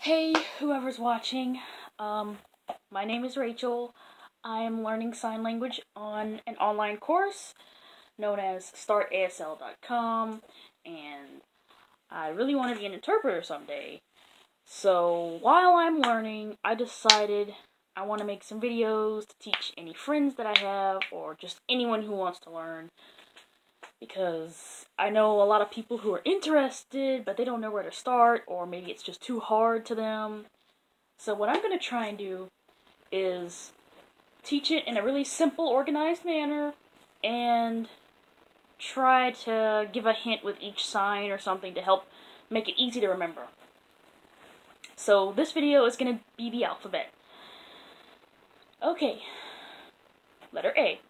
Hey, whoever's watching. My name is Rachel. I am learning sign language on an online course known as startasl.com, and I really want to be an interpreter someday. So while I'm learning, I decided I want to make some videos to teach any friends that I have or just anyone who wants to learn, because I know a lot of people who are interested, but they don't know where to start, or maybe it's just too hard to them. So what I'm going to try and do is teach it in a really simple, organized manner, and try to give a hint with each sign or something to help make it easy to remember. So this video is going to be the alphabet. Okay, letter A.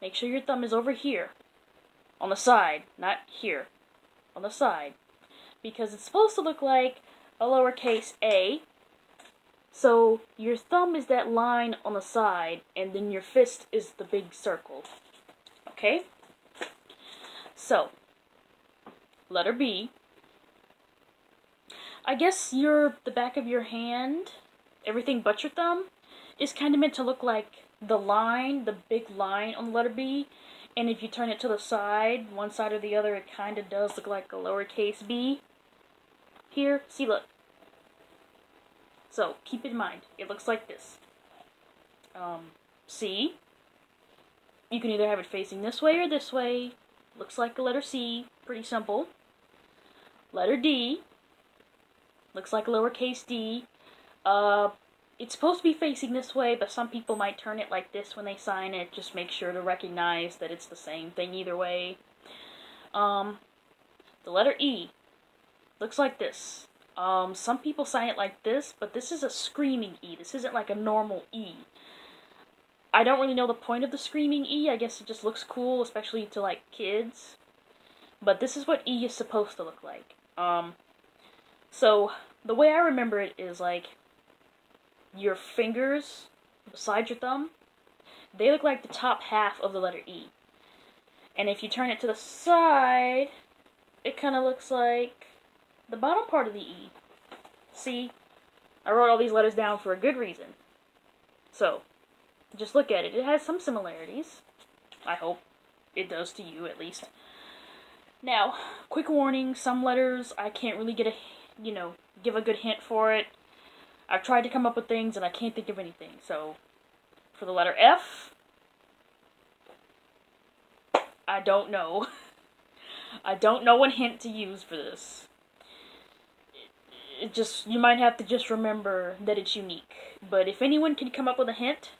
Make sure your thumb is over here, on the side, not here, on the side, because it's supposed to look like a lowercase a. So your thumb is that line on the side, and then your fist is the big circle. Okay? So, letter B. I guess the back of your hand, everything but your thumb, is kind of meant to look like the line, the big line on the letter B. And if you turn it to the side, one side or the other, it kind of does look like a lowercase b. Here, see, look. So, keep in mind, it looks like this. C. You can either have it facing this way or this way. Looks like the letter C. Pretty simple. Letter D. Looks like a lowercase d. It's supposed to be facing this way, but some people might turn it like this when they sign it. Just make sure to recognize that it's the same thing either way. The letter E. Looks like this. Some people sign it like this, but this is a screaming E. This isn't like a normal E. I don't really know the point of the screaming E. I guess it just looks cool, especially to, like, kids. But this is what E is supposed to look like. So, the way I remember it is, like, your fingers beside your thumb, they look like the top half of the letter E. And if you turn it to the side, it kind of looks like the bottom part of the E. See, I wrote all these letters down for a good reason. So, just look at it. It has some similarities. I hope it does to you, at least. Now, quick warning, some letters I can't really give a good hint for it. I've tried to come up with things and I can't think of anything. So, for the letter F, I don't know. I don't know what hint to use for this. You might have to just remember that it's unique. But if anyone can come up with a hint,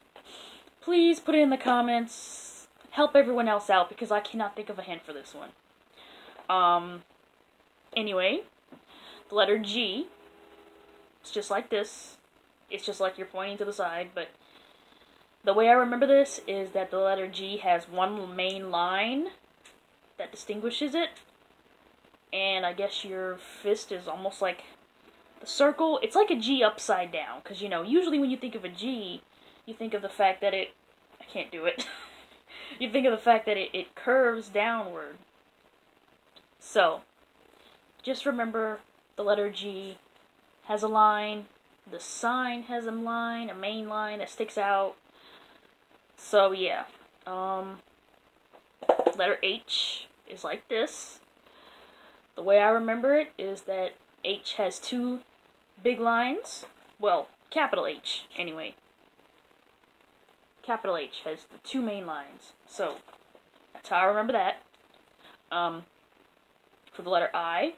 please put it in the comments. Help everyone else out, because I cannot think of a hint for this one. Anyway, the letter G, it's just like this. It's just like you're pointing to the side, but the way I remember this is that the letter G has one main line that distinguishes it, and I guess your fist is almost like the circle. It's like a G upside down, because, usually when you think of a G, you think of the fact that I can't do it. You think of the fact that it curves downward. So, just remember the letter G has a line, the sign has a line, a main line that sticks out. So, yeah. Letter H is like this. The way I remember it is that H has two big lines. Well, capital H, anyway. Capital H has the two main lines. So, that's how I remember that. For the letter I,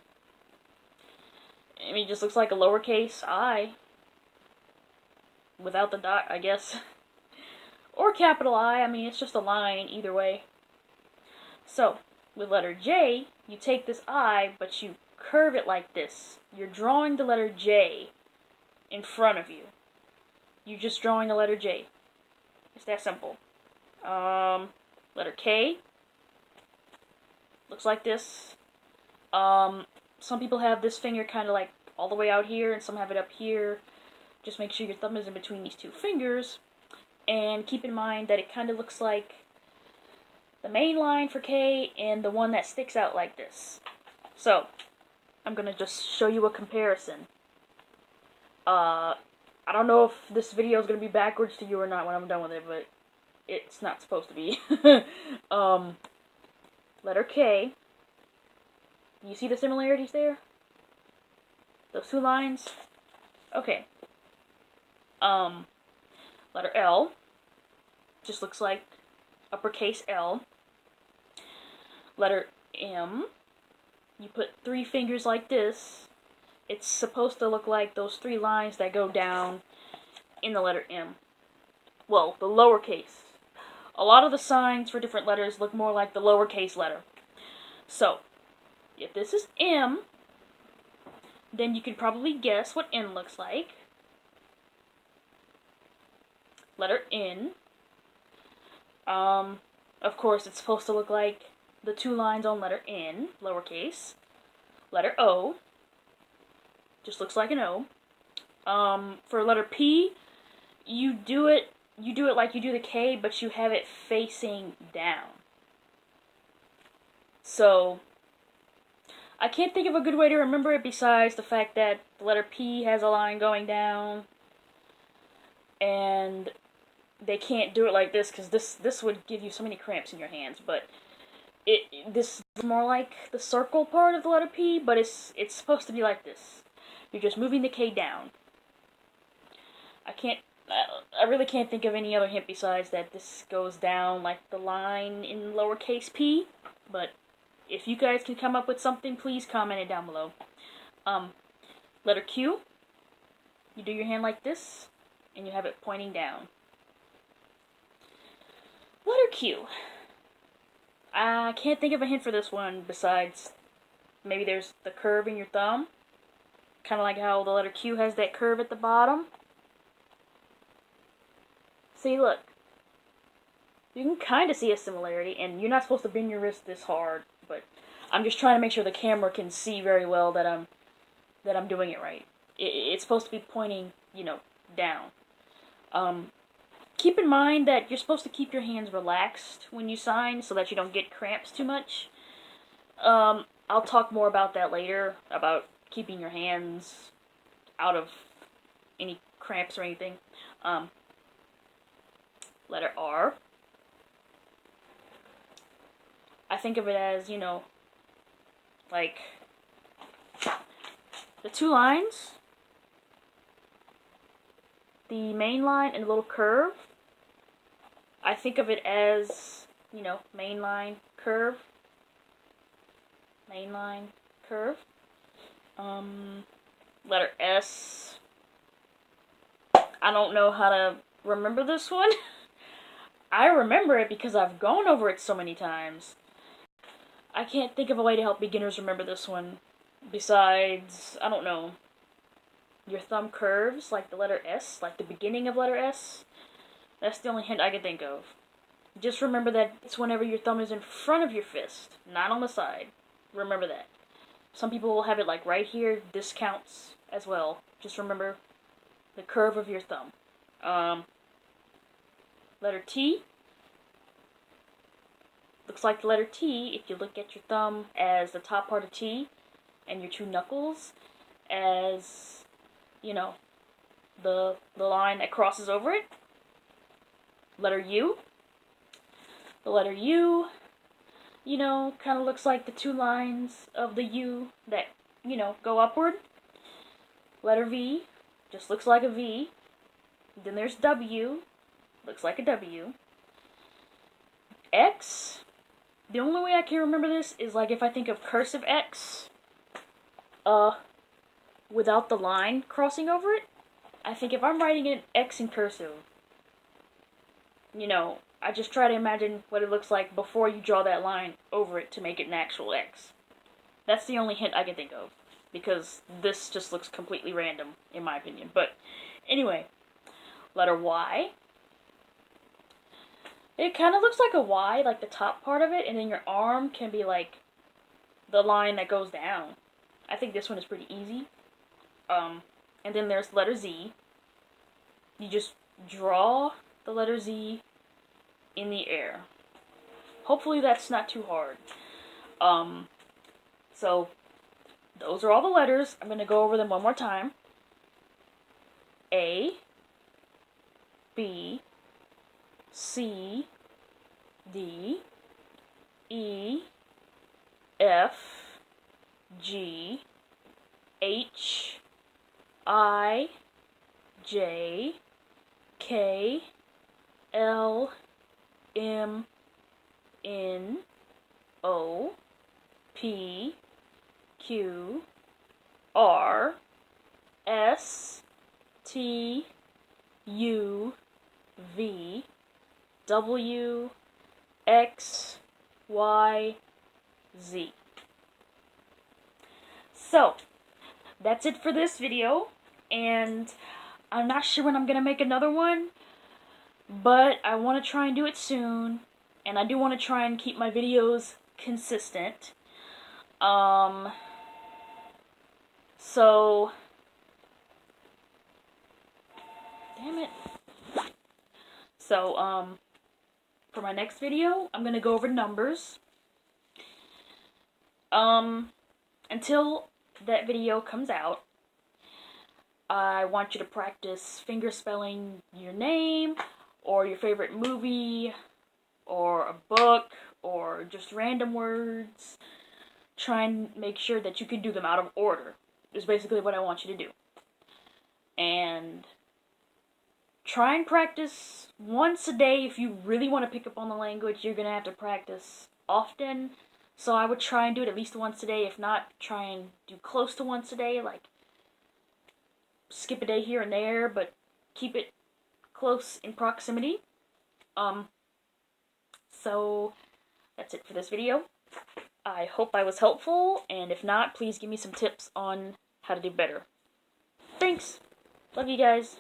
it just looks like a lowercase I. Without the dot, I guess. Or capital I, it's just a line, either way. So, with letter J, you take this I, but you curve it like this. You're drawing the letter J in front of you. You're just drawing the letter J. It's that simple. Letter K looks like this. Some people have this finger kind of like all the way out here, and some have it up here. Just make sure your thumb is in between these two fingers. And keep in mind that it kind of looks like the main line for K and the one that sticks out like this. So, I'm going to just show you a comparison. I don't know if this video is going to be backwards to you or not when I'm done with it, but it's not supposed to be. Letter K. You see the similarities there? Those two lines? Okay. Letter L. Just looks like uppercase L. Letter M. You put 3 fingers like this. It's supposed to look like those 3 lines that go down in the letter M. Well, the lowercase. A lot of the signs for different letters look more like the lowercase letter. So, if this is M, then you can probably guess what N looks like. Letter N. Of course, it's supposed to look like the 2 lines on letter N, lowercase. Letter O. Just looks like an O. For letter P, you do it like you do the K, but you have it facing down. So, I can't think of a good way to remember it besides the fact that the letter P has a line going down, and they can't do it like this because this would give you so many cramps in your hands. But this is more like the circle part of the letter P, but it's supposed to be like this. You're just moving the K down. I really can't think of any other hint besides that this goes down like the line in lowercase p. But if you guys can come up with something, please comment it down below. Letter Q. You do your hand like this, and you have it pointing down. Letter Q. I can't think of a hint for this one besides maybe there's the curve in your thumb. Kind of like how the letter Q has that curve at the bottom. See, look. You can kind of see a similarity, and you're not supposed to bend your wrist this hard, but I'm just trying to make sure the camera can see very well that I'm doing it right. It's supposed to be pointing, down. Keep in mind that you're supposed to keep your hands relaxed when you sign so that you don't get cramps too much. I'll talk more about that later, about keeping your hands out of any cramps or anything. Letter R. I think of it as, like the 2 lines, the main line and a little curve. I think of it as, main line, curve. Main line, curve. Letter S. I don't know how to remember this one. I remember it because I've gone over it so many times. I can't think of a way to help beginners remember this one. Besides, I don't know. Your thumb curves like the letter S, like the beginning of letter S. That's the only hint I can think of. Just remember that it's whenever your thumb is in front of your fist, not on the side. Remember that. Some people will have it like right here. This counts as well. Just remember the curve of your thumb. Letter T. Looks like the letter T if you look at your thumb as the top part of T and your 2 knuckles as, the line that crosses over it. Letter U. The letter U, kind of looks like the 2 lines of the U that, go upward. Letter V just looks like a V. Then there's W. Looks like a W. X. The only way I can remember this is like if I think of cursive X, without the line crossing over it. I think if I'm writing an X in cursive, I just try to imagine what it looks like before you draw that line over it to make it an actual X. That's the only hint I can think of, because this just looks completely random, in my opinion. But anyway, letter Y. It kind of looks like a Y, like the top part of it, and then your arm can be like the line that goes down. I think this one is pretty easy. And then there's letter Z. You just draw the letter Z in the air. Hopefully that's not too hard. So those are all the letters. I'm going to go over them one more time. A, B, C, D, E, F, G, H, I, J, K, L, M, N, O, P, Q, R, S, T, U, V, W, X, Y, Z. So, that's it for this video, and I'm not sure when I'm going to make another one, but I want to try and do it soon, and I do want to try and keep my videos consistent. So, damn it. So, for my next video, I'm going to go over numbers. Until that video comes out, I want you to practice finger spelling your name, or your favorite movie, or a book, or just random words. Try and make sure that you can do them out of order, is basically what I want you to do. And try and practice once a day. If you really want to pick up on the language, you're going to have to practice often. So I would try and do it at least once a day. If not, try and do close to once a day. Like, skip a day here and there, but keep it close in proximity. So that's it for this video. I hope I was helpful, and if not, please give me some tips on how to do better. Thanks! Love you guys.